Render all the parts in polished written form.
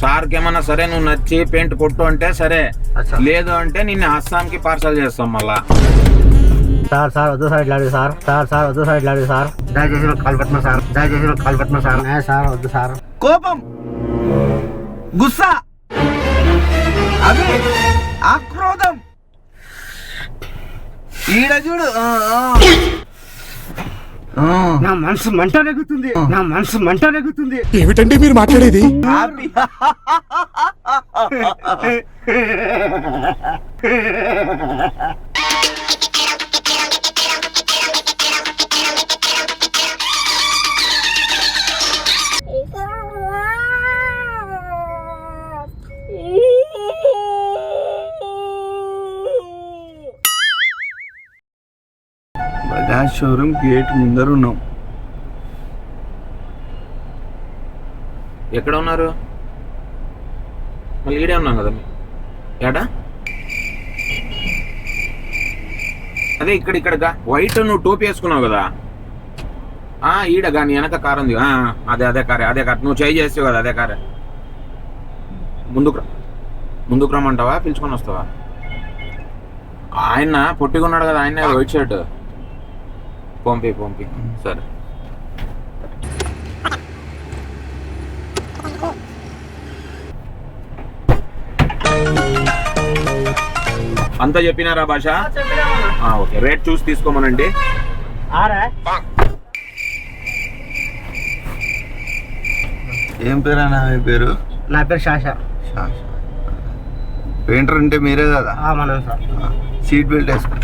సార్కి ఏమన్నా సరే నువ్వు నచ్చి పెయింట్ కొట్టు అంటే సరే, లేదు అంటే నిన్ను అస్సాంకి పార్సల్ చేస్తాం మళ్ళా. సార్ సార్ వద్దు సార్ ఇట్లాంటి సార్ సార్ సార్ వద్దు సార్ ఇట్లాంటి సార్ దయచేసి కాల్ పెట్టిన సార్ దయచేసి కాల్ పెట్టిన సార్ సార్ వద్దు సార్. కోపం, గుస్సా, అది ఆక్రోధం, ఈడ చూడు. నా మనసు మంట రేగుతుంది, నా మనసు మంట రేగుతుంది. ఏమిటండి మీరు మాట్లాడేది? బజాజ్ షోరూమ్ గేట్ ముందర ఉన్నాం. ఎక్కడ ఉన్నారు? మళ్ళీ ఈడే ఉన్నాం కదా. ఏడా? అదే ఇక్కడగా వైట్ నువ్వు టోపీ వేసుకున్నావు కదా, ఈడగా నీ వెనక కారు ఉంది. అదే కారు నువ్వు చేయి చేస్తావు కదా, అదే కారే. ముందుకు రమ్మంటావా, పిలుచుకొని వస్తావా? ఆయన పొట్టిగా ఉన్నాడు కదా, ఆయన వైట్ షర్ట్. పంపి సరే. అంతా చెప్పినారా భాష? ఓకే, రేట్ చూసి తీసుకోమనండి. ఏం పేరు అన్న మీ పేరు? నా పేరు శాష. పెయింటర్ అంటే మీరే కదా? మనం సార్. సీట్ బెల్ట్ వేసుకో.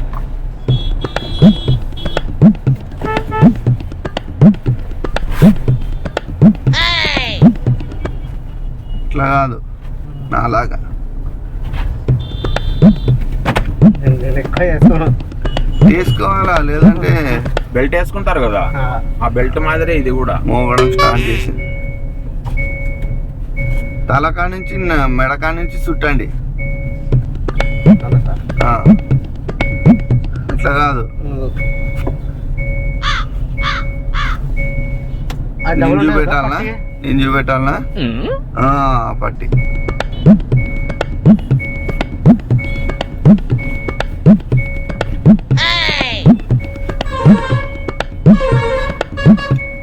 ఇట్లా కాదు, నాలాగా వేసుకోవాలా, లేదంటే బెల్ట్ వేసుకుంటారు కదా, ఆ బెల్ట్ మాదిరే ఇది కూడా. మోగడం స్టార్ట్ చేసింది. తలకా నుంచి మెడకా నుంచి చుట్టండి. ఇట్లా కాదు, నేను చూపెట్టాలనా? పట్టి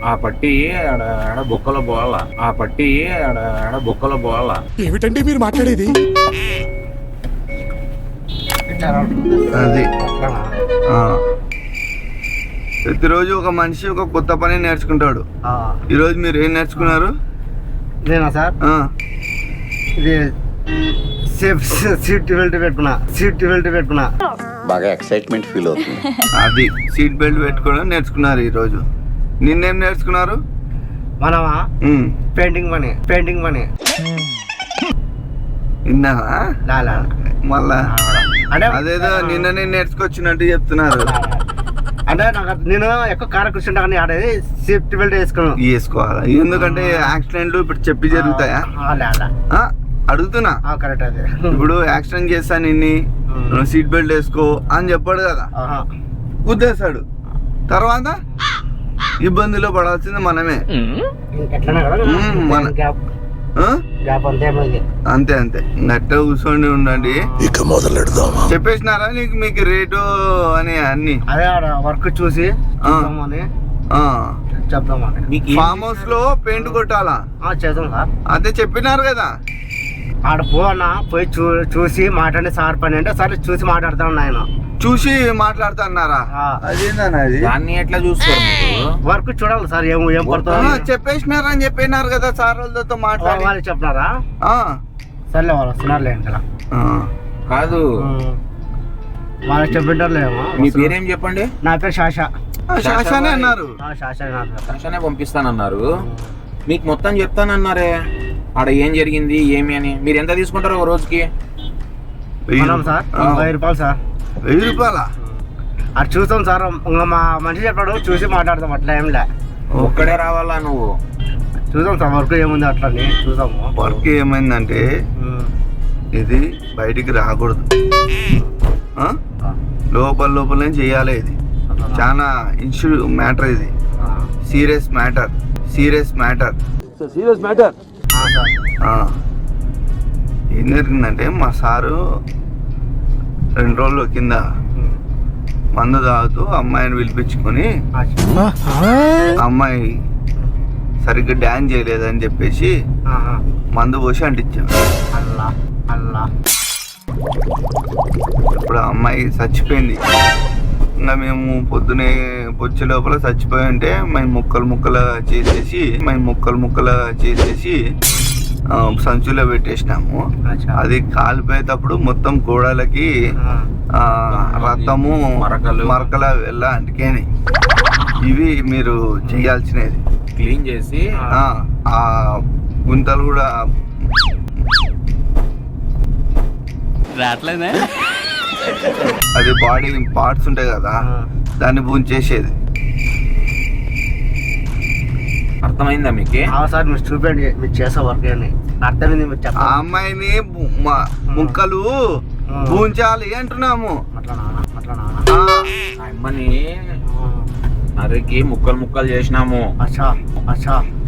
ఆ పట్టి ఆడ బొక్కలో పోవాలా, ఏమిటండి మీరు మాట్లాడేది? అది ప్రతిరోజు ఒక మనిషి ఒక కొత్త పని నేర్చుకుంటాడు. ఈరోజు మీరు ఏం నేర్చుకున్నారు? నేనా సార్? ఇది సీట్ బెల్ట్ పెట్టుకున్నా. బాగా ఎక్సైట్మెంట్ ఫీల్ అవుతుంది. అది సీట్ బెల్ట్ పెట్టుకోవడం నేర్చుకున్నారు ఈరోజు. నిన్నేం నేర్చుకున్నారు? మనమా పెయింటింగ్ పని. విన్నావా? మళ్ళా అంటే అదేదో నిన్ననే నేర్చుకొచ్చినట్టు చెప్తున్నారు. అంటే నేను ఎక్కువ కారు కూర్చుంటా కానీ ఆడేది సేఫ్టీ బెల్ట్ వేసుకోవాలి. ఎందుకంటే యాక్సిడెంట్లు ఇప్పుడు చెప్పి జరుగుతాయా? అడుగుతున్నా. కరెక్ట్. అదే ఇప్పుడు యాక్సిడెంట్ చేస్తా నిన్ని, సీట్ బెల్ట్ వేసుకో అని చెప్పాడు కదా, గుద్దేశాడు. తర్వాత ఇబ్బందిలో పడాల్సింది మనమే. అంతే నట్ట కూర్చోండి ఉండండి. ఇక మొదలెడదామా? చెప్పేసినారా మీకు రేటు అని అన్ని? అదే వర్క్ చూసి చెప్తామని. ఫామ్ హౌస్ లో పెయింట్ కొట్టాలా? చేద్దాం సార్. అదే చెప్పినారు కదా. ఆడ పోయి చూసి మాట్లాడి సార్ పని అంటే సరే చూసి మాట్లాడతాను. ఆయన చూసి మాట్లాడుతున్నారా? అదేందన్నా అది? దాన్ని ఎట్లా చూస్తారు? వర్క్ చూడాలి సార్. ఏం పడుతుంది చెప్పేసినారా అని చెప్పినారు కదా సార్ వాళ్ళతో మాట్లాడి. వాళ్ళు చెప్పినారా? సర్లే, వాళ్ళు వస్తున్నారులే. ఇంకా కాదు, వాళ్ళు చెప్పింటారులేమో. మీ పేరేం చెప్పండి? నా పేరు శాష. శాషనే అన్నారు. శాషనే పంపిస్తానన్నారు. మీకు మొత్తం చెప్తానన్నారే ఆడ ఏం జరిగింది ఏమి అని. మీరు ఎంత తీసుకుంటారు ఒక రోజుకి? సార్ 1000 రూపాయలు సార్. 1000 రూపాయలా? అది చూస్తాం సార్. మా మనిషి చెప్పాడు, చూసి మాట్లాడతాం. అట్లా ఏం లే. ఒక్కడే రావాలా నువ్వు? చూద్దాం సార్ వర్క్ ఏముంది అట్లా చూద్దాము. వర్క్ ఏమైందంటే ఇది బయటికి రాకూడదు, లోపలనే చేయాలి. ఇది చాలా మ్యాటర్, ఇది సీరియస్ మ్యాటర్. ఏం జరిగిందంటే మా సారు 2 రోజుల కింద మందు తాగుతూ అమ్మాయిని పిలిపించుకొని అమ్మాయి సరిగ్గా డ్యాన్స్ చేయలేదని చెప్పేసి మందు పోసి అంటించాం. అల్లా అల్లా. ఇప్పుడు ఆ అమ్మాయి చచ్చిపోయింది. ఇంకా మేము పొద్దునే వచ్చే లోపల చచ్చిపోయి ఉంటే మేము ముక్కలు చేసేసి సంచులో పెట్టేసినాము. అది కాలిపోయేటప్పుడు మొత్తం గోడలకి రక్తము మరకల వెళ్ళ అంటికేని. ఇవి మీరు చేయాల్సినది. క్లీన్ చేసి ఆ గుంతలు కూడా అది బాడీ పార్ట్స్ ఉంటాయి కదా, దాన్ని పూంచేసేది. అర్థమైందా మీకు? సార్ మీరు చూపండి, మీరు చేసే వర్క్ అని అర్థమైంది. మీరు ఆ చెప్పండి. అమ్మాయిని ముక్కలు పూంచాలి అంటున్నాము. ఆ అమ్మని నరికి ముక్కలు చేసినాము.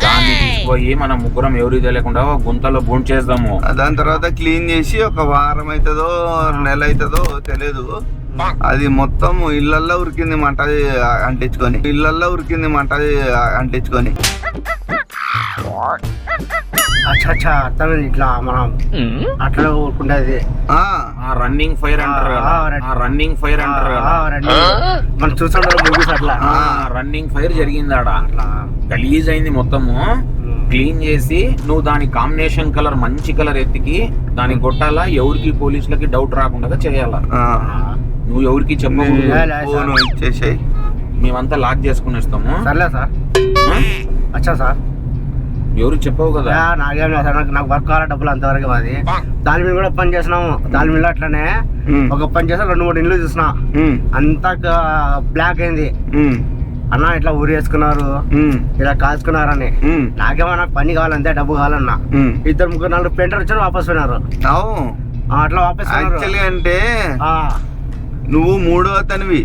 దాన్ని తీసుకుపోయి మనం ముగ్గురం ఎవరికి తెలియకుండా గుంతలో బూండ్ చేద్దాము. దాని తర్వాత క్లీన్ చేసి ఒక వారం అవుతుందో నెల అవుతుందో తెలియదు, అది మొత్తం ఇళ్ళల్లో ఉరికింది మంట అంటించుకొని. అర్థమైంది. ఇట్లా మనం అట్లా ఊరుకుంటది. రన్నింగ్ ఫైర్ అంటారు కదా, మనం చూసాం మూవీస్ అట్లా. రన్నింగ్ ఫైర్ జరిగింది ఆడ. గలీజ్ అయింది మొత్తము. క్లీన్ చేసి నువ్వు దాని కాంబినేషన్ కలర్ మంచి కలర్ ఎత్తికి దానికి కొట్టాలా. ఎవరికి పోలీసులకి డౌట్ రాకుండా చేయాలా. నువ్వు ఎవరికి చెప్పకూడదు. ఇచ్చేసాయి, మేమంతా లాక్ చేసుకుని ఇస్తాము. సర్లే సార్. అచ్చా సార్. ఎవరికి చెప్పవు కదా. నాకేం లేదు సార్, నాకు వర్క్ కావాలి, డబ్బులు అంతవరకు. అది దాని మీద కూడా పని చేసినాము. దాని మీద అట్లనే ఒక పని చేసా, 2-3 ఇండ్లు చూసిన, అంతా బ్లాక్ అయింది. అన్న ఇట్లా ఊరి వేసుకున్నారు, ఇలా కాల్చుకున్నారని. నాకేమన్నా పని కావాలంతే, డబ్బు కావాలన్నా. 2-3-4 పెయింటర్ వచ్చారు, వాపస్ పోయినారు. అట్లా వాపస్ యాక్చువల్లీ అంటే నువ్వు 3వ అతనివి.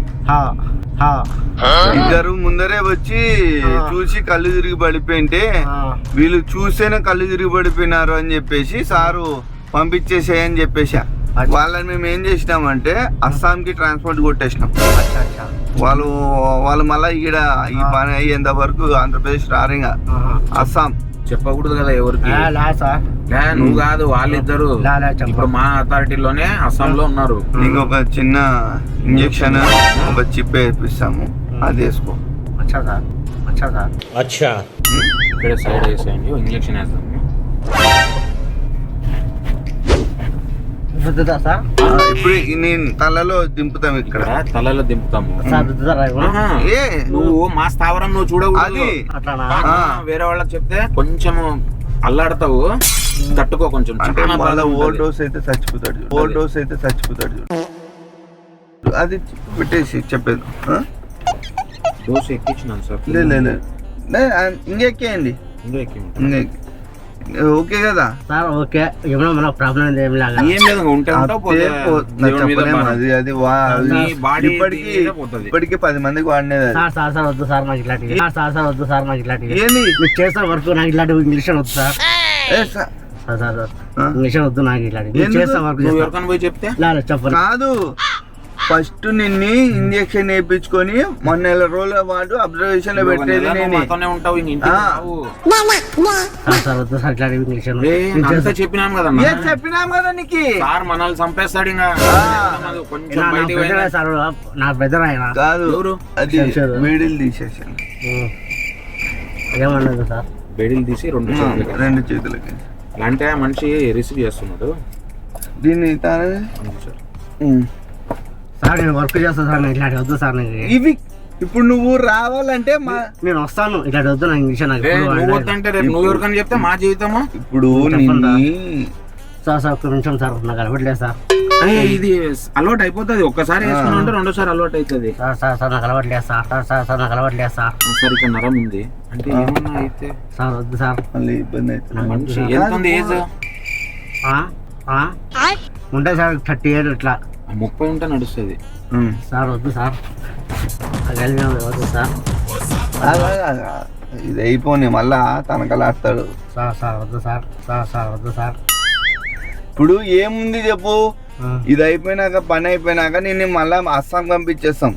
ఇద్దరు ముందరే వచ్చి చూసి కళ్ళు తిరిగి పడిపోయింటే వీళ్ళు చూసేనే కళ్ళు తిరిగి పడిపోయినారు అని చెప్పేసి సారు పంపించేసేయని చెప్పేసా. వాళ్ళని మేము ఏం చేసినామంటే అస్సాంకి ట్రాన్స్పోర్ట్ కొట్టేసినాం. వాళ్ళు మళ్ళీ ఈడ ఈ పని అయ్యేంత వరకు ఆంధ్రప్రదేశ్ రారింగా. అస్సాం చెప్పకూడదు కదా ఎవరికి. నువ్వు కాదు, వాళ్ళిద్దరు ఇప్పుడు మా అథారిటీలోనే అస్సాంలో ఉన్నారు. ఇంకొక చిన్న ఇంజక్షన్, ఒక చిప్ వేపిస్తాము, అది వేసుకో. ఇక్కడ సైడ్ వేసేయండి, ఇంజక్షన్ వేస్తాము. ఇప్పుడు నేను తలలో దింపుతాం, ఇక్కడ తలలో దింపుతాము. నువ్వు మా స్థావరం నువ్వు చూడకూడదు. వేరే వాళ్ళకి చెప్తే కొంచెం అల్లాడతావు, తట్టుకో కొంచెం. ఓవర్ డోస్ అయితే చచ్చిపోతాడు. అది పెట్టేసి చెప్పేది. డోస్ ఎక్కించినాను సార్. ఇంకెక్కేయండి. ఓకే కదా సార్? ఓకే. ఏమన్నా మన ప్రాబ్లం ఏం లేదు. ఏం లేదు, ఉంటే ఇప్పటికి 10 మందికి వాడినేది. సార్ వద్దు సార్ నాకు ఇట్లాంటివి. మీరు చేసే వర్క్ నాకు ఇట్లాంటివి ఇంగ్లీష్ వద్దు సార్. ఇంగ్లీష్ వద్దు నాకు ఇట్లాంటివి. చేసే వర్క్ పోయి చెప్తే చెప్పండి. కాదు, ఫస్ట్ నిన్ను ఇంజక్షన్ వేయించుకొని 1 నెల రోజుల పాటు అబ్జర్వేషన్ లో పెట్టేది నేనే. చెప్పినాం కదా నీకు. సార్ మనల్ని చంపేస్తాడు. నా బ్రదర్ ఆయన కాదు, అది బేడీలు తీసేసాను. ఏమన్నది సార్? బేడీలు తీసి 2 చేతులకి. అంటే మనిషి రిసీవ్ చేస్తున్నాడు దీన్ని. సార్ నేను వర్క్ చేస్తాను సార్, నాకు ఇట్లాంటి వద్దు సార్. ఇవి ఇప్పుడు నువ్వు రావాలంటే నేను వస్తాను, ఇట్లాంటి వద్దు నాకు ఇంగ్లీష్. నువ్వు ఎవరికని చెప్తే మా జీవితము. ఇప్పుడు సార్ ఒక్క నిమిషం సార్, నాకు అలవాట్లేదు సార్. ఇది అలవాటు అయిపోతుంది. ఒక్కసారి వేసుకుని ఉంటే 2సారి అలవాటు అవుతుంది. సార్ నాకు అలవాట్లేదు సార్. నాకు అలవాట్లేదు సార్. సార్ ఇక్కడ నరం ఉంది అంటే ఏమన్నా అయితే సార్ వద్దు సార్, మళ్ళీ ఇబ్బంది అవుతుంది. మనిషి ఎంత ఉంది ఏజ్? ఉంటాయి సార్ 30 ఏళ్ళు ఇట్లా. 30 ఉంటే నడుస్తుంది సార్. వద్దు సార్, వద్దు సార్. ఇది అయిపోయి మళ్ళా తనకలాడతాడు. సార్ వద్దు సార్. వద్దు సార్. ఇప్పుడు ఏముంది చెప్పు, ఇది అయిపోయినాక పని అయిపోయినాక నిన్ను మళ్ళా అస్సాం పంపించేస్తాం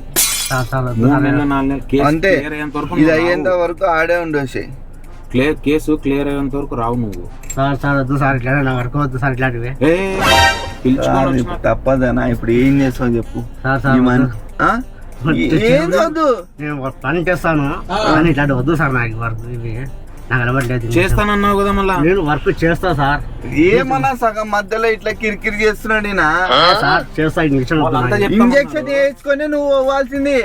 సార్ సార్ వద్దు 3 సార్. నెలలు 4 నెలలు కేసు అంతే. క్లియర్ అయ్యేంత వరకు ఇది నువ్వు అయ్యేంత రావు. వరకు ఆడే ఉండేసి. కేసు క్లియర్ అయ్యేంత వరకు రావు నువ్వు. సార్ సార్ వద్దు సార్, ఇట్లా నా వర్క్ వద్దు సార్ ఇట్లాంటివి. ఏ పిలుచుకొని వచ్చిన తప్పదనా, ఇప్పుడు ఏం చేస్తావు చెప్పు. సార్ సార్ ఈ మన్- వద్దు. ఆ? ఏం వద్దు, నేను పని చేస్తాను కానీ ఇట్లాంటి వద్దు సార్, నాకు వర్క్ ఇవి నాకు అలవాట్లేదు. చేస్తానన్నావు కదా మళ్ళా. నేను వర్క్ చేస్తా సార్. ఏమన్నా సగం మధ్యలో ఇట్లా కిరికిరి చేస్తున్నాడు ఈయన. సార్ చేస్తా, ఇంజక్షన్ వద్దు వాళ్ళంతా నాకు. చెప్తామన్నారు. ఇంజక్షన్ వేసుకొని నువ్వు పోవాల్సింది.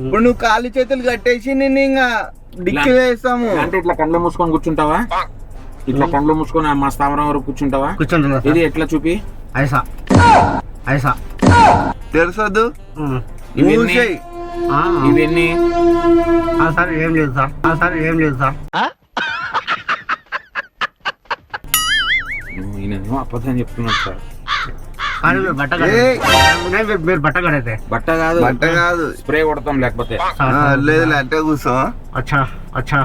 ఇప్పుడు నువ్వు కాళ్ళు చేతులు కట్టేసి నిన్ను ఇంకా డిక్కి వేస్తాము. అంటే ఇట్లా కళ్ళు మూసుకొని కూర్చుంటావా? ఇట్లా కళ్ళు మూసుకొని మా స్థావరం వరకు కూర్చుంటావా? కూర్చుంటున్నా ఇది సార్. ఎట్లా చూపి. ఐసా ఐసా తెలుసొద్దు ఇవన్నీ ఊసేయ్. ఇవన్నీ సార్ ఏం లేదు సార్, సార్ ఏం లేదు సార్. ఈయనేమో అబద్ధం చెప్తున్నాడు సార్. కానీ మీరు బట్ట ఏయ్. మీరు బట్ట కడైతే బట్ట కాదు, బట్ట కాదు. స్ప్రే కొడతాం లేకపోతే. లేదు అట్టే కూర్చో. అచ్చా అచ్చా.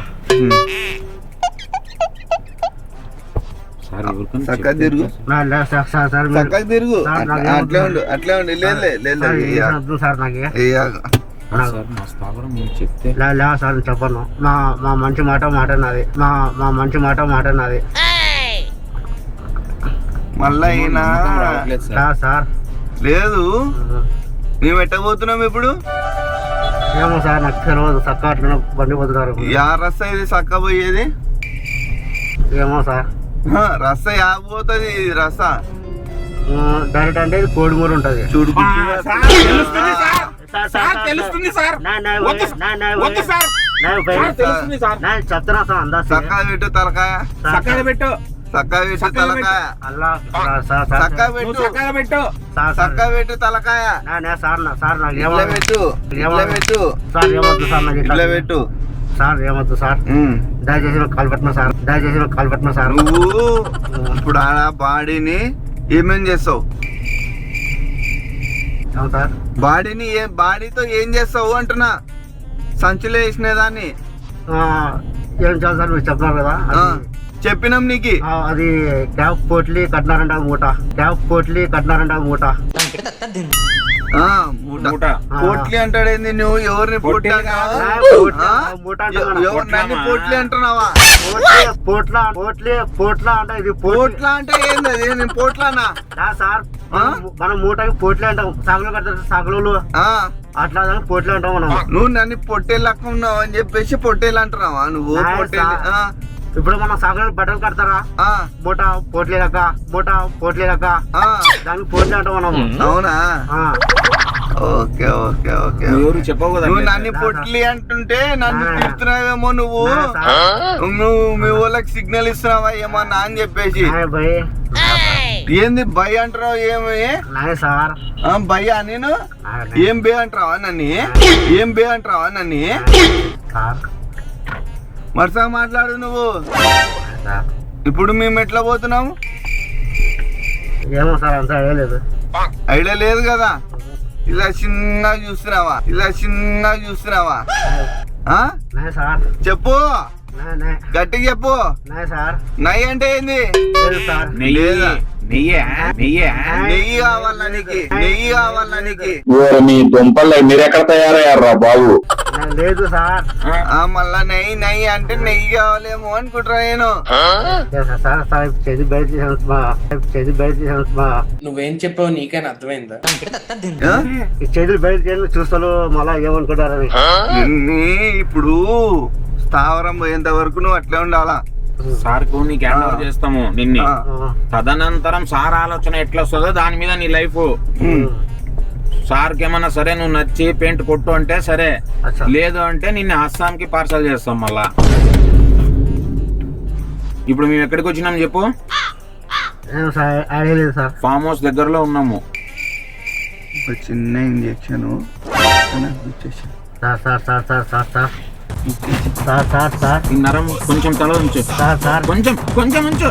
సార్ ఎవరికైనా చక్కగా తిరుగు, సార్ సార్ సార్ మీరు- చక్కగా తిరుగు. సార్, నాకు అట్లే ఉండు, అట్లే ఉండు. లేదు సార్, ఏం వద్దు సార్ నాకు. సార్ మా స్థావరం మీరు చెప్తే లే సార్ నేను చెప్పను. మా మంచి మాట నాది. మా మంచి మాట నాది. మళ్ళా ఈయన నమ్మకం రావట్లేదు సార్. సార్ సార్ లేదు. మేము ఎట్టబోతున్నాం ఇప్పుడు? ఏమో సార్ నాకు తెలియదు. చక్క అట్లా బండి పోతున్నారు. యా రస్త ఇది చక్క పోయేది? ఏమో సార్. రస్త యాపోతుంది రస. డైరెక్ట్ అంటే ఇది కోడిమూరు ఉంటుంది. చూడు తెలుస్తుంది సార్. సార్ తెలుస్తుంది సార్. వద్దు వద్దు సార్. సార్ తెలుస్తుంది సార్. చెప్తున్నా సార్ అందా చక్కగా పెట్టు తలకాయ, చక్కగా పెట్టు. చక్కగా పెట్టు చక్కగా తలకాయ, అల్లా సార్ సార్ చక్కగా నువ్వు పెట్టు, చక్కగా పెట్టు. సార్ చక్కగా పెట్టు తలకాయ. సార్ సార్ నాకు ఇట్లా పెట్టు, ఇట్లా పెట్టు, సార్ ఏమొద్దు సార్ నాకు ఇట్లా పెట్టు. సార్ ఏమొద్దు సార్. దయచేసి నాకు కాల్ పెట్టిన సార్. దయచేసి నాకు కాల్ పెట్టిన సార్. నువ్వు ఇప్పుడు ఆ బాడీని ఏమేం చేస్తావు? అవును సార్. బాడీని బాడీతో ఏం చేస్తావు అంటున్నా. సంచిలో వేసిన దాన్ని ఏం చేయాలి సార్ మీరు చెప్తున్నారు కదా. చెప్పినాం నీకు. అది క్యాబ్ పోట్లీ కట్టినారంట మూట. క్యాబ్ పోట్లీ కట్టినారంట మూట. మూట. పోట్లీ అంటాడేంది నువ్వు? ఎవరిని పొట్టి పొట్టా కాదు. మూట ఎవరు నన్ను పోట్లీ అంటున్నావా? పోట్లా పోట్లీ పోట్లా అంటే ఇది పోట్లా అంటే ఏంది అది? నేను పోట్లానా? సార్ మనం మూటకి పోట్లే అంటాం. సాగులో కడతారు సాగులు అట్లా పోట్లే అంటాం మనం. నువ్వు నన్ను పొట్టేళ్ళు లెక్క ఉన్నావు అని చెప్పేసి పొట్టేళ్ళు అంటున్నావా నువ్వు? పొట్టేళ్ళు ఇప్పుడు మనం సాగులో బట్టలు కడతారా? మూట పోట్లే లెక్క, మూట పోట్లే లెక్క, దానికి పోట్లే అంటాం మనం. అవునా? Okay okay okay. ఎవరు చెప్పవు కదా. నువ్వు నన్ను పొట్లి అంటుంటే నన్ను తిడుతున్నావేమో నువ్వు. నువ్వు మీ వాళ్ళకి సిగ్నల్ ఇస్తున్నావా ఏమన్నా అని చెప్పేసి. ఏంది బై అంటున్నావు? ఏమి సార్ భయ్యా నేను ఏం బే అంటావా నన్ను? ఏం బే అంటావా నన్ను? మరసా మాట్లాడు నువ్వు. ఇప్పుడు మేము ఎట్లా పోతున్నాము? ఏమో సార్ అంత ఐడియా లేదు. ఐడియా లేదు కదా. ఇలా చిన్నగా చూస్తున్నావా? ఇలా చిన్నగా చూస్తున్నావా? సార్ చెప్పు, గట్టిగా చెప్పు. సార్ నై అంటే ఏంది? లేదు సార్. లేదా? నెయ్యి నెయ్యి కావాలా నీకు? నెయ్యి కావాలా నీకు? మీ దుంపలు మీరెక్కడ తయారయ్యారా బాబు? లేదు సార్. మళ్ళా నెయ్యి నెయ్యి అంటే నెయ్యి కావాలేమో అనుకుంటా నేను. సార్ సార్ చేతి బయట చేతి బయట నువ్వేం చెప్పావు నీకైనా అర్థమైందా? ఈ చేతులు బయట చూస్తాను మళ్ళా ఏమనుకుంటారని. ఇప్పుడు స్థావరం పోయేంత వరకు నువ్వు అట్లే ఉండాలా. సార్ కు నీకు హ్యాండ్ ఓవర్ చేస్తాము నిన్ను. తదనంతరం సార్ ఆలోచన ఎట్లా వస్తుందో దాని మీద నీ లైఫ్. సార్కి ఏమన్నా సరే నువ్వు నచ్చి పెయింట్ కొట్టు అంటే సరే, లేదు అంటే నిన్ను అస్సాంకి పార్సల్ చేస్తాం మళ్ళా. ఇప్పుడు మేము ఎక్కడికి వచ్చినాం చెప్పు? ఐడియా లేదు సార్. ఫామ్ హౌస్ దగ్గరలో ఉన్నాము. ఒక చిన్న injection sir sir sir sir sir sir sir sir sir ఈ నరం కొంచెం తల ఉంచు. సార్ సార్ కొంచెం కొంచెం ఉంచు.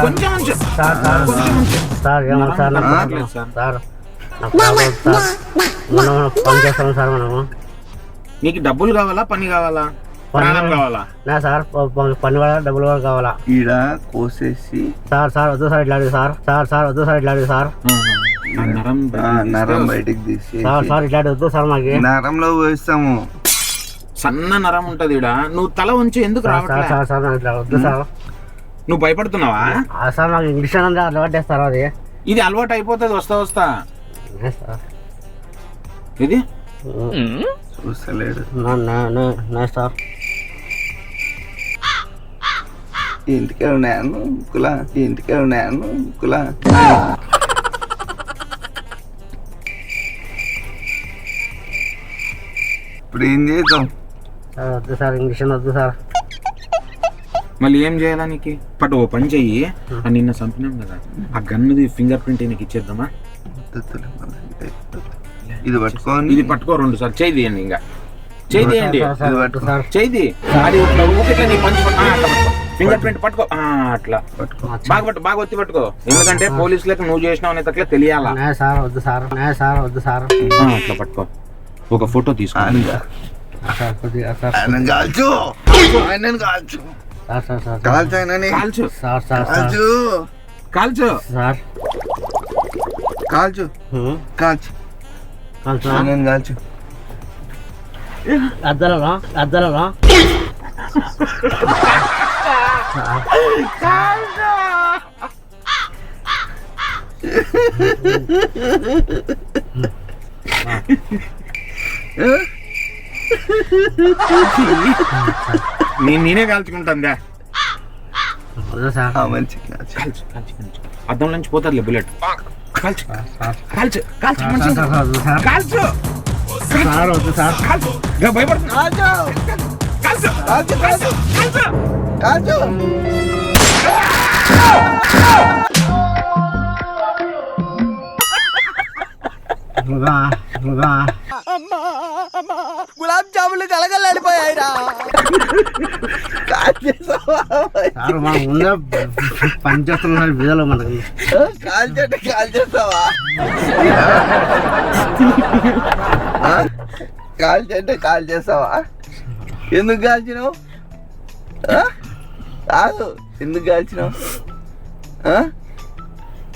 కొంచెం ఉంచు. సార్ సార్ కొంచెం ఉంచు. సార్ ఏమో సార్ నరం సార్ రావట్లేదు సార్. సార్ మనం పని చేస్తాం సార్ మనము. నీకు డబ్బులు కావాలా పని కావాలా? ప్రాణం కావాలా? నా సార్ పన్ను కూడా డబ్బులు కూడా కావాలా ఈడ కోసేసి సార్ వద్దు సార్ ఇట్లా అడిగి సార్ వద్దు సార్ ఇట్లా అడిగి సార్ ఆ నరం నరం బయటికి తీసి సార్ ఇట్లా వద్దు సార్ మాకి నరంలో పోయిస్తాము. సన్న నరం ఉంటది ఈడ. నువ్వు తల ఉంచి ఎందుకు రావట్లే? సార్ నాకు ఇట్లా వద్దు సార్ నువ్వు భయపడుతున్నావా? సార్ నాకు ఇంగ్లీష్ అనేది అలవాటు చేస్తారు అది ఇది అలవాటు అయిపోతుంది వస్తా వస్తా. సార్ ఇది చూస్తలేడు. సార్ ఇంటికే ఉన్నాను కులా, ఇంటికే ఉన్నాను కులా. ఇప్పుడు ఏం చేద్దాం? వద్దు సార్ ఇంగ్లీష్ వద్దు సార్ మళ్ళీ ఏం చేయాలా నీకు? పట్టు ఓ పని చెయ్యి. నిన్న చంపినాం కదా, ఆ గన్నుది ఫింగర్ ప్రింట్ నీకు ఇచ్చేద్దామా? ఇది పట్టుకోని ఇది పట్టుకో 2 సార్లు చేయి తీయండి. ఇంకా చేయి తీయండి, సార్ చేయి తీ. అది ఊపిట్లా నీ పంచి ఫింగర్ ప్రింట్ పట్టుకో. అట్లా పట్టుకో. బాగా పట్టు, బాగా ఒత్తి పట్టుకో. ఎందుకంటే పోలీసులకు నువ్వు చేసినావు అనేది అట్లా తెలియాలా. సార్ వద్దు సార్ వద్దు సార్ అట్లా పట్టుకో. ఒక ఫోటో తీసుకో. సార్ కొద్దిగా సార్ ఆయనను కాల్చు, ఆయనను కాల్చు, కాల్చు ఆయనని, కాల్చు సార్ సార్ కాల్చు, కాల్చు. సార్ కాల్చు, కాల్చు, ఆయనను కాల్చు. అద్దలలో నేనే కాల్చుకుంటాను. సార్ మంచి కాల్చు. కాల్చు కాల్చు కాల్చు. అద్దం నుంచి పోతారులే బుల్లెట్. కాల్చు కాల్చు కాల్చు మంచిగా. కాల్చు సార్ వద్దు సార్ కాల్చు. భయపడుతున్నా. కాల్చు కాల్చు కాల్చు కాల్చు కాల్చు. గులాబ్ జాములు కలగలాడిపోయాయిరా. సార్ మా ముందే పని చేస్తున్నారు వీధిలో మనకి. కాల్చంటే కాల్చేస్తావా? కాల్చంటే కాల్చేస్తావా? ఎందుకు కాల్చినావు? కాదు, ఎందుకు కాల్చినావు?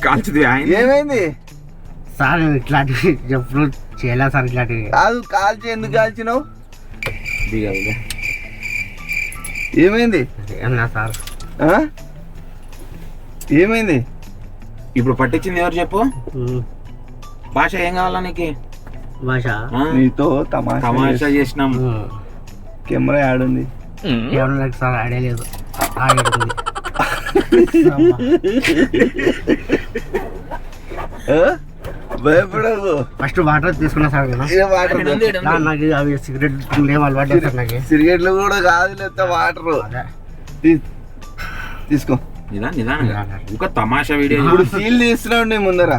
కాల్చుది ఆయన. ఏమైంది? సార్ ఇట్లాంటివి ఎప్పుడు చేయలేదు సార్ ఇట్లాంటివి. కాదు, కాల్చి ఎందుకు కాల్చినావు? దిగాలి. ఏమైంది? ఏమన్నా సార్ ఏమైంది? ఇప్పుడు పట్టించింది ఎవరు చెప్పు? భాష ఏం కావాలా నీకు? భాష నీతో తమాషా తమాషా చేసినాం. కెమెరా ఆడుంది. కేవలం లేదు సార్, ఐడియా లేదు. ఆడుతుంది భయపడదు. ఫస్ట్ వాటర్ తీసుకున్నా సార్ నేను. నాకు అవి సిగరెట్ ఏం అలవాటు సార్ నాకు. సిగరెట్లు కూడా కాదు, లేదా వాటర్ తీసుకో. నిదానంగా ఇంకా తమాషా వీడియో. ఇప్పుడు సీల్ తీస్తున్నావు నీ ముందర.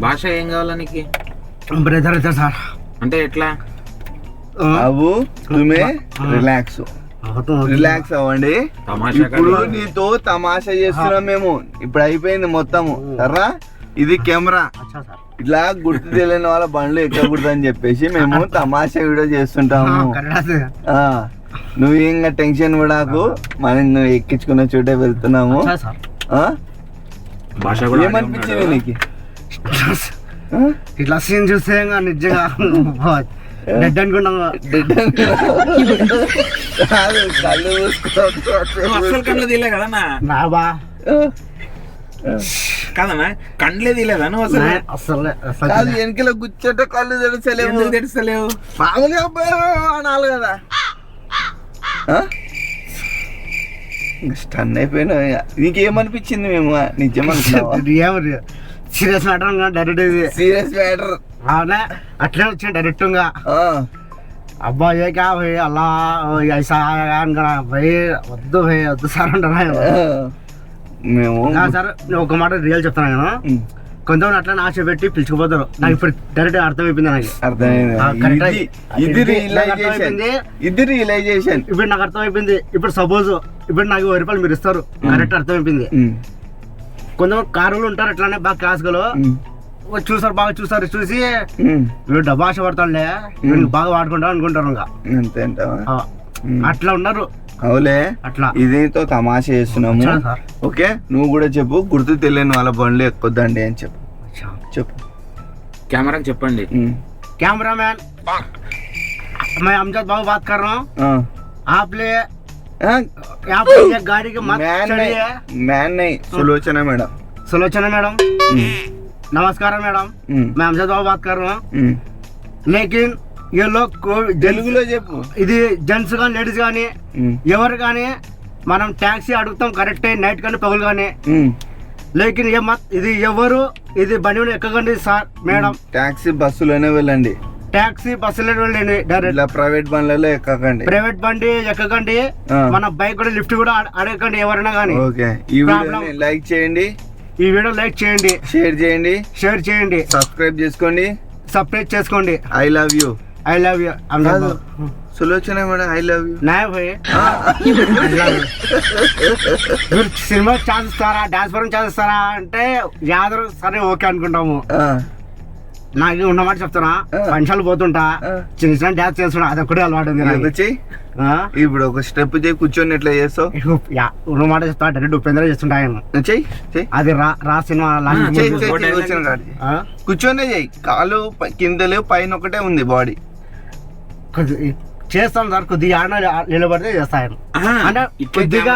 భాష ఏం కావాలా నీకు? బ్రదర్ అయితే సార్ అంటే ఎట్లా? అవు తుమే రిలాక్స్, రిలాక్స్ అవ్వండి. ఇప్పుడు నీతో తమాషా చేస్తున్నాం మేము. ఇప్పుడు అయిపోయింది మొత్తము. సర్రా, ఇది కెమెరా. ఇట్లా గుర్తు తెలియని వాళ్ళ బండ్లు ఎక్కకూడదు అని చెప్పేసి మేము తమాషా వీడియో చేస్తుంటాము. నువ్వు ఇంకా టెన్షన్ పడాకు, మనం నువ్వు ఎక్కించుకున్న చోటే వెళ్తున్నాము. భాష కూడా ఏమనిపించింది నీకు? ఇట్లా సీన్ చూస్తే నిజంగా డెడ్ అనుకున్నాము. అసలు కళ్ళు తీయలే కదన్నా? నాబా కాదన్నా, కండ్లే తీయలేదా నువ్వు అసలు? అసలు కాదు, వెనకలో కూర్చోటే కళ్ళు తెరిచలేవు. ఎందుకు తెరుస్తలేవు? మామూలుగా అనాలి కదా. స్టన్ అయిపోయినా. నీకేమనిపించింది? మేము నిజమనుకున్నావా? సీరియస్ మ్యాటర్ డైరెక్ట్ ఇది. సీరియస్ మ్యాటర్ అవునా, అట్లే వచ్చిన డైరెక్ట్ గా. అబ్బా ఏ క్యా భయ్ అల్లా ఐసా భయ్ వద్దు భయ్ వద్దు సార్ అంటారా. మేము సార్ ఒక మాట రియల్ చెప్తాను నేను. కొంతమంది అట్లా ఆశ పెట్టి పిలుచుకుపోతారు. నాకు ఇప్పుడు డైరెక్ట్ అర్థమైపోయింది. నాకు అర్థమైంది. ఇది రియలైజేషన్. ఇప్పుడు నాకు అర్థమైపోయింది. ఇప్పుడు సపోజ్ ఇప్పుడు నాకు 1000 రూపాయలు మీరు ఇస్తారు, కరెక్ట్ అర్థమైపోయింది. కొంతమంది కారులు ఉంటారు అట్లానే బాగా క్లాస్ గలో చూసారు బాగా చూసారు, చూసి ఉమ్, వీడు డబ్బా ఆశ పడతాడులే, వీడిని బాగా వాడుకుంటాం అనుకుంటారు ఇంకా. అంతే అంటావా? అట్లా ఉన్నారు. అవులే, అట్లా ఇదేతో తమాషా చేస్తున్నాము. అచ్చా సార్. ఓకే, నువ్వు కూడా చెప్పు, గుర్తు తెలియని వాళ్ళ బండ్లు ఎక్కొద్దండి అని చెప్పు. చెప్పు. కెమెరాకి చెప్పండి. कैमरा मैन, मैं अमजद बाबू बात कर रहा हूँ. आप ले यहाँ पर ये गाड़ी के मत चढ़िए. मैन नहीं, सुलोचना मैडम. सुलोचना मैडम, नमस्कार मैडम, मैं अमजद बाबू बात कर रहा हूँ. लेकिन ये लोग తెలుగులో చెప్పు. ఇది జెంట్స్ కానీ లేడీస్ కానీ ఎవరు కానీ మనం ట్యాక్సీ అడుగుతాం కరెక్టే, నైట్ కానీ పగులు కానీ. లేకిన్ ఏ మత్ ఇది ఎవరు ఇది బండి మీద ఎక్కకండి సార్ మేడం. టాక్సీ బస్సులోనే వెళ్ళండి, ట్యాక్సీ బస్సులో వెళ్ళండి డైరెక్ట్. ఇలా ప్రైవేట్ బండ్లలో ఎక్కకండి. ప్రైవేట్ బండి ఎక్కకండి, మన బైక్ కూడా లిఫ్ట్ కూడా అడగకండి ఎవరైనా కానీ. ఓకే, ఈ వీడియోని లైక్ చేయండి, ఈ వీడియో లైక్ చేయండి, షేర్ చేయండి, షేర్ చేయండి, సబ్స్క్రైబ్ చేసుకోండి, సబ్స్క్రైబ్ చేసుకోండి. I love you. I love you. Sulochana madam I love you. నాయ భయ్ మీరు సినిమా ఛాన్స్ ఇస్తారా, డాన్స్ పరం ఛాన్స్ ఇస్తారా అంటే యాదవ్ సరే ఓకే అనుకుంటాము. నాకు ఉన్నమాట చెప్తున్నా, ఫంక్షన్లు పోతుంటా, చిన్న చిన్న డాన్స్ చేస్తున్నా, అది ఒక్కడే అలవాటు ఉంది నాకు. ఇప్పుడు ఒక స్టెప్ చేయి, కూర్చొని ఎట్లా చేస్తావు? ఉన్నమాట చెప్తా, డైరెక్ట్ ఉపేంద్ర చేస్తుంటా ఆయన. చెయ్యి, అది రా సినిమా కూర్చొనే చెయ్యి, కాలు కింద లేవు, పైన ఒకటే ఉంది బాడీ. చేస్తాం సార్, కొద్దిగా నిలబడితే చేస్తాను అంటే కొద్దిగా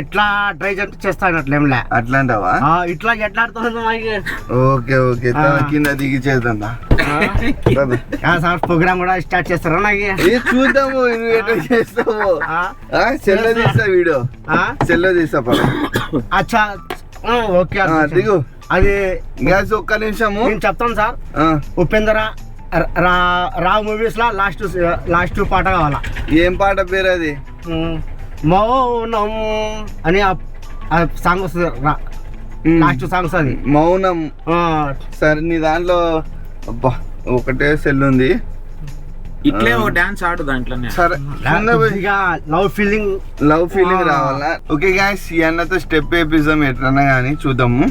ఎట్లా ట్రై చేస్తాను అట్లేంలే. అట్లాంటావా? ఇట్లా ఎట్లా ఆడుతుంది. ఓకే ఓకే, కింద దిగి చేద్దాం సార్. ప్రోగ్రామ్ కూడా స్టార్ట్ చేస్తారా? నాకు చూద్దాము నువ్వు ఎట్లా చేస్తావు. సెల్లో తీస్తా వీడియో, సెల్లో తీస్తా. అచ్చా ఓకే, దిగు. అది గ్యాస్ ఒక్క నిమిషము నేను చెప్తాను సార్. ఉపేంద్ర రా మూవీస్ లా లాస్ట్ పాట కావాలా? ఏం పాట పేరు అది? మౌనం అని సాంగ్ వస్తుంది, లాస్ట్ సాంగ్స్ అది మౌనం. సరే, నీ దాంట్లో అబ్బా ఒకటే సెల్ ఉంది, ఇట్లే ఒక డాన్స్ ఆడు దాంట్లోనే. సరే, లవ్ ఫీలింగ్ రావాలా? ఓకే గాయ్స్, ఈ అన్నతో స్టెప్ వేపిద్దాం ఎట్లన్నా కానీ చూద్దాము.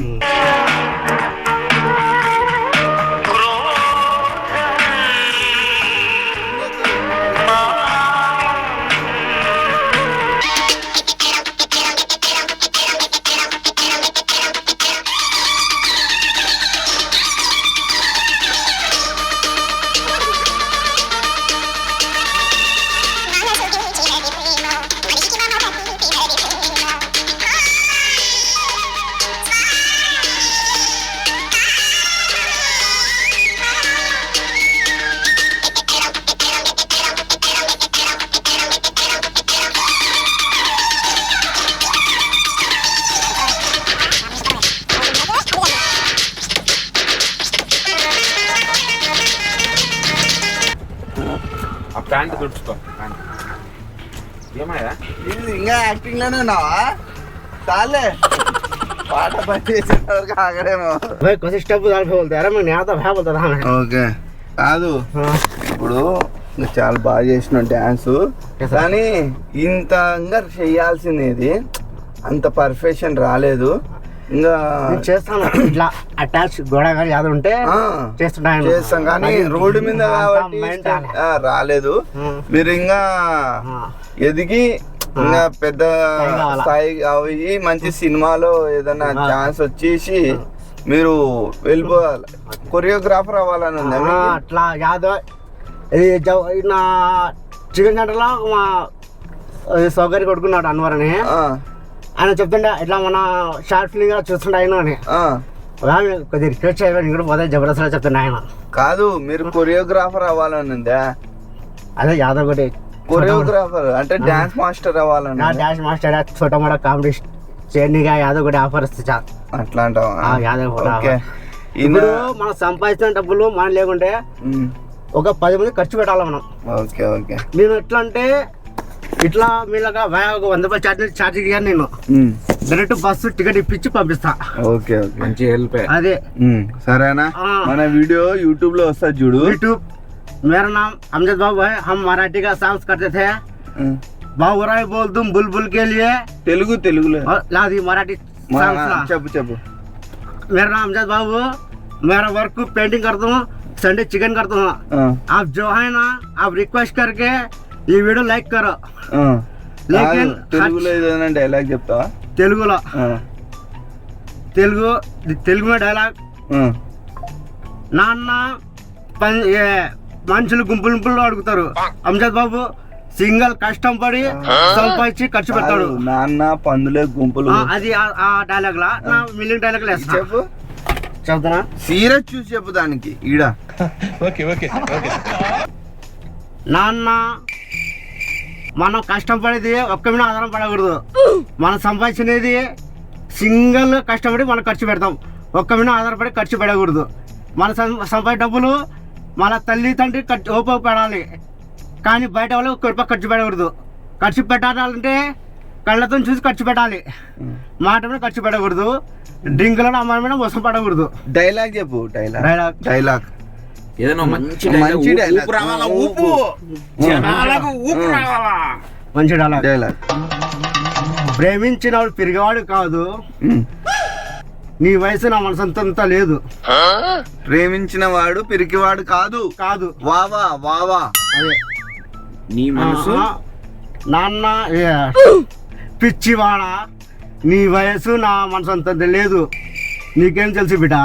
ప్యాంట్ తుడుచుకో. ఏమయ్యా ఇంకా యాక్టింగ్ లోనే ఉన్నావా? చాలే, పాట పని చేసిన వరకు ఆగడేమో. ఓకే, కాదు ఇప్పుడు చాలా బాగా చేసిన డ్యాన్స్, కానీ ఇంత చెయ్యాల్సింది అంత పర్ఫెక్షన్ రాలేదు. ఇంకా చేస్తాను ఇట్లా అటాచ్ గోడ కానీ యాద ఉంటే చేస్తాం, కానీ రోడ్డు మీద కాబట్టి రాలేదు. మీరు ఇంకా ఎదిగి ఇంకా పెద్ద స్థాయి అవి మంచి సినిమాలో ఏదైనా ఛాన్స్ వచ్చేసి మీరు వెళ్ళిపోవాలి, కొరియోగ్రాఫర్ అవ్వాలని ఉంది. అట్లా యాదవ్ నా చికెన్ సెంటర్లో మా సౌకర్యం కొడుకున్నాడు అన్వర్ అని, ఆయన చెప్తుండే ఇట్లా మన షార్ట్ ఫిల్మ్ చూస్తుండే ఆయన అని. కొద్దిగా రిక్వెస్ట్ చేయాలి కూడా పోతే జబర్దస్త్ చెప్తుండే ఆయన. కాదు, మీరు కొరియోగ్రాఫర్ అవ్వాలని ఉందా? అదే యాదవ్ ఒకటి కొరియోగ్రాఫర్ అంటే డాన్స్ మాస్టర్ అవ్వాలని. డాన్స్ మాస్టర్ చోట మోట కామెడీ చేయనిగా యాదవ్ ఒకటి ఆఫర్ ఇస్తే చాలు. అట్లా అంటావా? యాదవ్ ఇప్పుడు మనం సంపాదించిన డబ్బులు మనం లేకుంటే ఒక 10 మంది ఖర్చు పెట్టాలి మనం. ఓకే ఓకే, నేను ఎట్లా అంటే ఇట్లా మీలాగా ఒక 100 రూపాయలు ఛార్జ్ ఇయ్యాను, నేను డైరెక్ట్ బస్సు టికెట్ ఇప్పించి పంపిస్తా. ఓకే ఓకే, మంచి హెల్ప్. అదే సరేనా? మన వీడియో యూట్యూబ్ లో వస్తా చూడు. यूट्यूब, मेरा नाम अमजद बाबू है, हम मराठी का सॉन्ग्स करते थे. बाबूराय बोल तुम बुलबुल के लिए, తెలుగులో लादी मराठी सॉन्ग्स. చెప్పు. मेरा नाम अमजद बाबू, मेरा वर्क पेंटिंग करता हूँ, संडे चिकन करता हूँ। आप जो है ना, आप रिक्वेस्ट करके ये वीडियो लाइक करो। लेकिन తెలుగులో ఏదైనా డైలాగ్ చెప్తావా? తెలుగులో తెలుగు में డైలాగ్ నాన్న మనుషులు గుంపులు అడుగుతారు, అంజద్ బాబు సింగల్ కష్టం పడి సంపాదించి ఖర్చు పెడతాడు. నాన్న పందులే గుంపులు, అది ఆ డైలాగ్ లా నా మిలియన్ డైలాగ్ చెప్పు చెప్తానా? సీరియస్ చూసి చెప్పు దానికి ఈడ. నాన్న మనం కష్టపడేది ఒక్క మీద ఆధారం పడకూడదు. మనం సంపాదించినది సింగల్ కష్టపడి మనం ఖర్చు పెడతాం, ఒక్క మీద ఆధారపడి ఖర్చు పెట్టకూడదు. మన సంపాదించిన డబ్బులు మన తల్లి తండ్రి ఉపయోగపడాలి, కానీ బయట వాళ్ళు కొరప ఖర్చు పెట్టకూడదు. ఖర్చు పెట్టాలంటే కళ్ళతో చూసి ఖర్చు పెట్టాలి, మాట మీద ఖర్చు పెట్టకూడదు, డ్రింకులను అమ్మాయి మీద మోసం పడకూడదు. డైలాగ్ చెప్పు. డైలాగ్ ఏదైనా మంచి మంచి dialogue. ఊపు రావాలా, ఊపు జనాలకు ఊపు రావాలా. మంచి డైలాగ్. డైలాగ్ ప్రేమించినవాడు పిరిగవాడు కాదు, నీ వయసు నా మనసంతా లేదు. ప్రేమించిన వాడు పిరికివాడు కాదు. వావా వావా. అదే నీ మనసు నాన్న పిచ్చివాడా, నీ వయసు నా మనసంత లేదు, నీకేం తెలుసు బిడ్డ?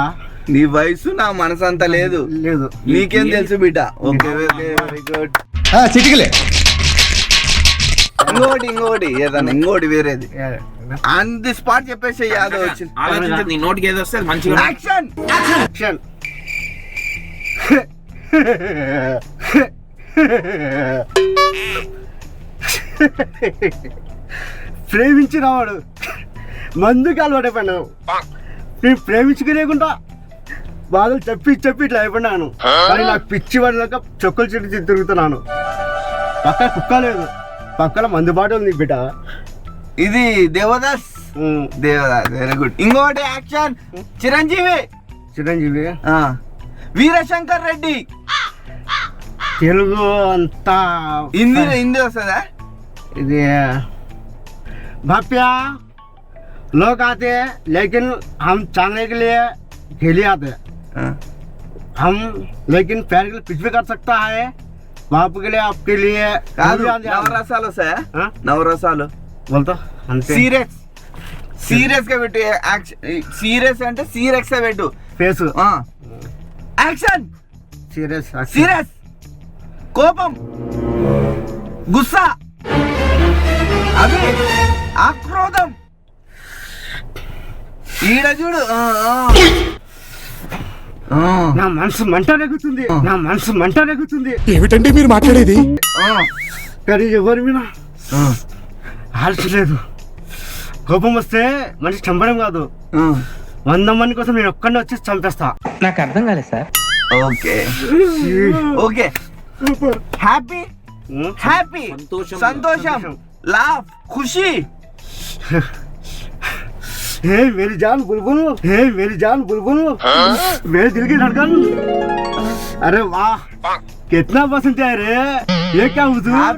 నీ వయసు నా మనసంత లేదు, నీకేం తెలుసు బిడ్డ? Okay very good. చిటికలే ఇంకోటి ఏదన్నా ఇంకోటి వేరేది ఆన్ ది స్పాట్ చెప్పేసి యాదవ్ వచ్చింది. ఆలోచించదు, నీ నోటికి ఏదో వస్తే అది మంచిగా యాక్షన్. ప్రేమించినవాడు మందుకి అలవాటైపోయాను. నేను ప్రేమించుకునేకుండా బాధలు చెప్పి ఇట్లా అయిపోయినాను. కానీ నాకు పిచ్చి పడలేక చొక్కలు చెట్టు తిరుగుతున్నాను. పక్కన కుక్క లేదు, పక్కన మందు బాటలు ఉంది బిడ్డ. ఇది దేవదాస్. Very good. ఇంకోటి యాక్షన్. చిరంజీవి వీరశంకర్ రెడ్డి. తెలుగు అంతా హిందీ వస్తుందా? ఇది भापिया लोग आते हैं लेकिन हम चाहने के लिए खेली आते हैं। हम लेकिन प्यार के लिए कुछ भी कर सकता है, बाप के लिए आपके लिए నవరసాలు వస్తాయా? నవరసాలు बोलता సీరియస్ గా పెట్టు. సీరియస్ అంటే సీరియస్ గా పెట్టు. Face action. सीरियस కోపం, గుస్సా, అవి ఆక్రోధం. ఈడ చూడు. నా మనసు మంట రేగుతుంది. ఏమిటండి మీరు మాట్లాడేది? కానీ ఎవరి మీద ఆల్చలేదు. కోపం వస్తే మనిషి చంపడం కాదు, 100 మంది కోసం నేను ఒక్కడిని వచ్చి చంపేస్తా. నాకు అర్థం కాలేదు సార్. ఓకే హ్యాపీ సంతోషం, లాఫ్, ఖుషి. मेरी जान बुलबुल, मेरे दिल की धड़कन. अरे वाह, कितना पसंद है रे. ये क्या हुजूर?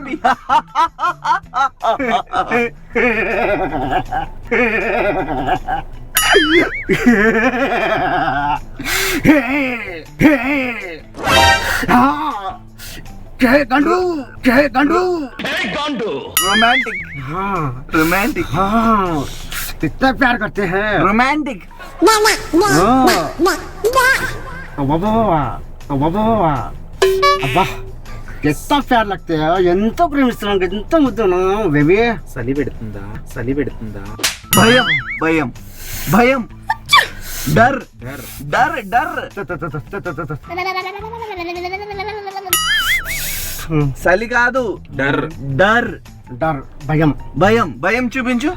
गंडू रोमांटिक. हाँ, कितना प्यार करते हैं. रोमांटिक. అబ్బా ఎంత ప్యార్ లగ్తే ఎంత ప్రేమిస్తున్నాను, ఎంత ముద్దును బేబీ. చలి పెడుతుందా? భయం డర్. చలి కాదు, డర్. భయం చూపించు.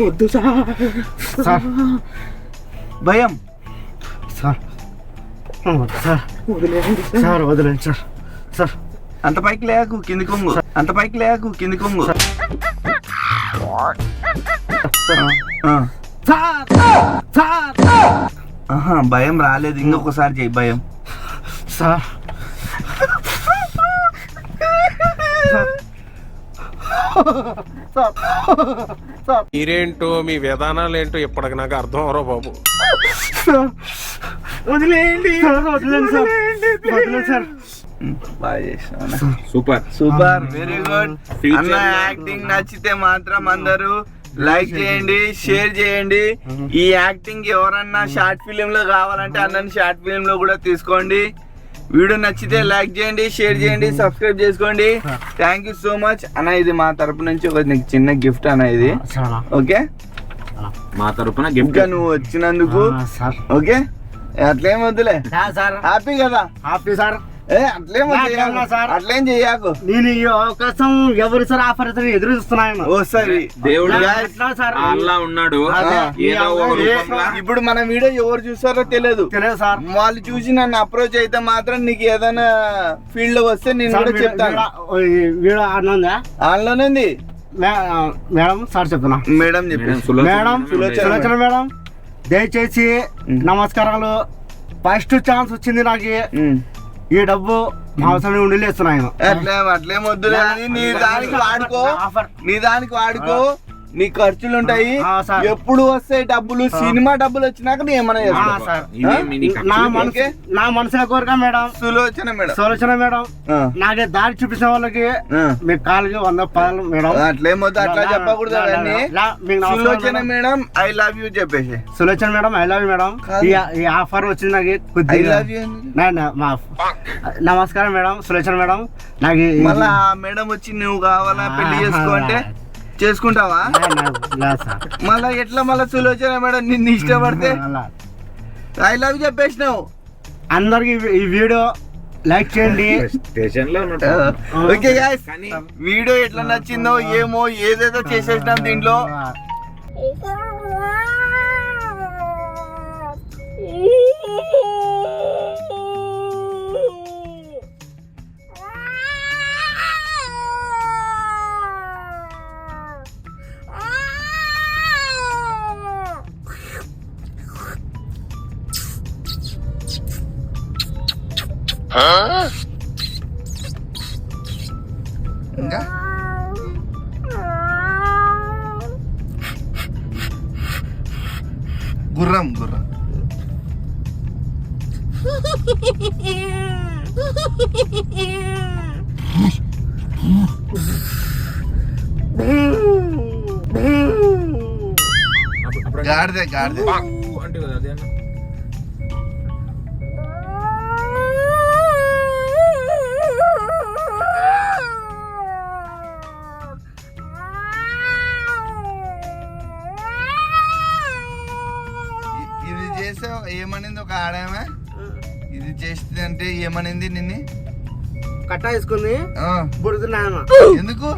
వద్దు సార్. భయం సార్ వదిలేండి సార్. అంత పైకి లేకు, కింది కొంగు. భయం రాలేదు, ఇంకొకసారి చెయ్యి. భయం సార్. సార్ సార్ మీరేంటో మీ విధానాలు ఏంటో ఇప్పటికి నాకు అర్థం అవరో బాబు. వదిలేయండి వదిలేండి సార్ వదిలేండి సార్. బాగా చేసినావు సూపర్. సూపర్, వెరీ గుడ్ అన్న. యాక్టింగ్ నచ్చితే మాత్రం అందరూ లైక్ చేయండి, షేర్ చేయండి. ఈ యాక్టింగ్ ఎవరన్నా షార్ట్ ఫిలిం లో కావాలంటే అన్నని షార్ట్ ఫిలిం లో కూడా తీసుకోండి. వీడియో నచ్చితే లైక్ చేయండి, షేర్ చేయండి, సబ్స్క్రైబ్ చేసుకోండి. థ్యాంక్ యూ సో మచ్ అన్న. ఇది మా తరపు నుంచి ఒక నీకు చిన్న గిఫ్ట్ అన్న ఇది. ఓకే, మా తరపున గిఫ్ట్. ఇంకా నువ్వు వచ్చినందుకు ఓకే. అట్లేం వద్దులే, సార్ హ్యాపీ కదా. Happy sir. అట్లేం నాకేమన్నా సార్? అట్లేం చెయ్యకు. నేను ఈ అవకాశం ఎవరు సార్ ఆఫర్ ఇస్తారు ఎదురు చూస్తున్నాను. ఓసారి దేవుడు ఎట్లా సార్? అల్లా ఉన్నాడు. అదే. ఏదో ఒక రూపంలో ఇప్పుడు మన వీడియో ఎవరు చూస్తారో తెలియదు. తెలియదు సార్. వాళ్ళు చూసి నన్ను అప్రోచ్ అయితే మాత్రం నీకు ఏదైనా ఫీల్డ్ లో వస్తే నేను కూడా చెప్తాను. వీడియో ఆడినా ఆన్లోనే ఉంది మేడం సార్ చెప్తున్నా. మేడం చెప్పి మేడం సులోచన మేడం, దయచేసి నమస్కారాలు. ఫస్ట్ ఛాన్స్ వచ్చింది నాకు. ఈ డబ్బు మా అవసరం ఉండి లేస్తున్నాను. అట్లేం వద్దులే. నీ దానికి వాడుకో, నీ దానికి వాడుకో. నీ ఖర్చులు ఉంటాయి. ఎప్పుడు వస్తాయి డబ్బులు? సినిమా డబ్బులు వచ్చినాక నేను ఏమైనా చేస్తాను. నా మనసుల కోరిక మేడం. సులోచన మేడం నాకే దారి చూపించిన వాళ్ళకి మీ కాళ్ళకి 100 రూపాయలు మేడం. అట్లేం వద్దు, అట్లా చెప్పకూడదు. Sulochana madam I love you చెప్పేసి. Sulochana madam I love you madam. ఈ ఆఫర్ వచ్చింది నాకు కొద్దిగా. నమస్కారం మేడం సులోచన మేడం. నాకు మళ్ళా మేడం వచ్చి నువ్వు కావాలా పెళ్లి చేసుకో అంటే చేసుకుంటావా? మళ్ళా ఎట్లా? మళ్ళా సులోచన మేడం నిన్ను ఇష్టపడితే ఐ లవ్ చెప్పేసినావు. అందరికి ఈ వీడియో లైక్ చేయండి. స్టేషన్ లో ఓకే గైస్, వీడియో ఎట్లా నచ్చిందో ఏమో, ఏదేదో చేసేసినాం దీంట్లో. ఇంకా గుర్రం గాడిదే అంటే కదా అదే అన్న. ఇది చేస్తే ఏమనింది ఒక ఆడామే? ఇది చేస్తే అంటే ఏమనింది? నిన్ను కట్టా వేసుకుంది బుడుతున్నాయన. ఎందుకు?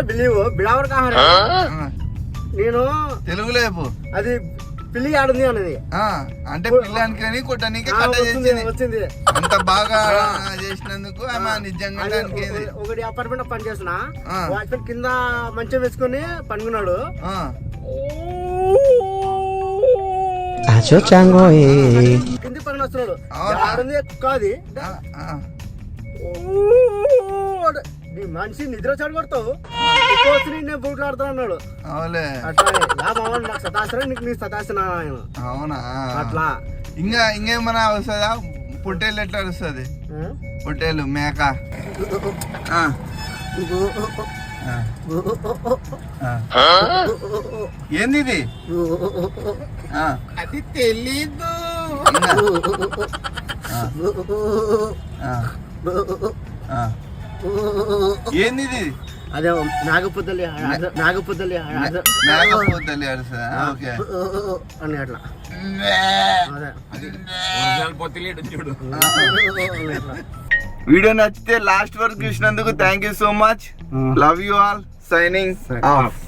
బిలీవ్ బిడావర్ కాహార. నేను తెలుగులో చెప్పు. అది పిల్లి ఆడుంది అనేది. అంటే పిల్లానికి కొట్టడానికి వచ్చింది. అంత బాగా చేసినందుకు ఆమె నిజంగా ఒకటి అపార్ట్మెంట్ పని చేసిన వాచ్మెన్ కింద మంచం వేసుకొని పనుకున్నాడు. కింది పని వస్తున్నాడు. ఆడుంది కుక్క. అది మనిషి నిద్ర చాడు కొడతావు, నేను బూట్లు ఆడుతున్నాడు. అట్లా సతాసరా నీకు సతాసనా? అవునా? అట్లా ఇంకా ఇంకేమన్నా వస్తుందా? పొట్టేలు ఎట్లా వస్తుంది? పొట్టేలు మేక ఏంది ఇది? అది తెలీదు. ఏంది ఇది? అదే నాగపుతలి మేకపోతలి అరుస్తుందా? ఓకే అని అట్లా. వీడియో నచ్చితే లాస్ట్ వరకు చూసినందుకు thank you so much. Love you all. Signing off.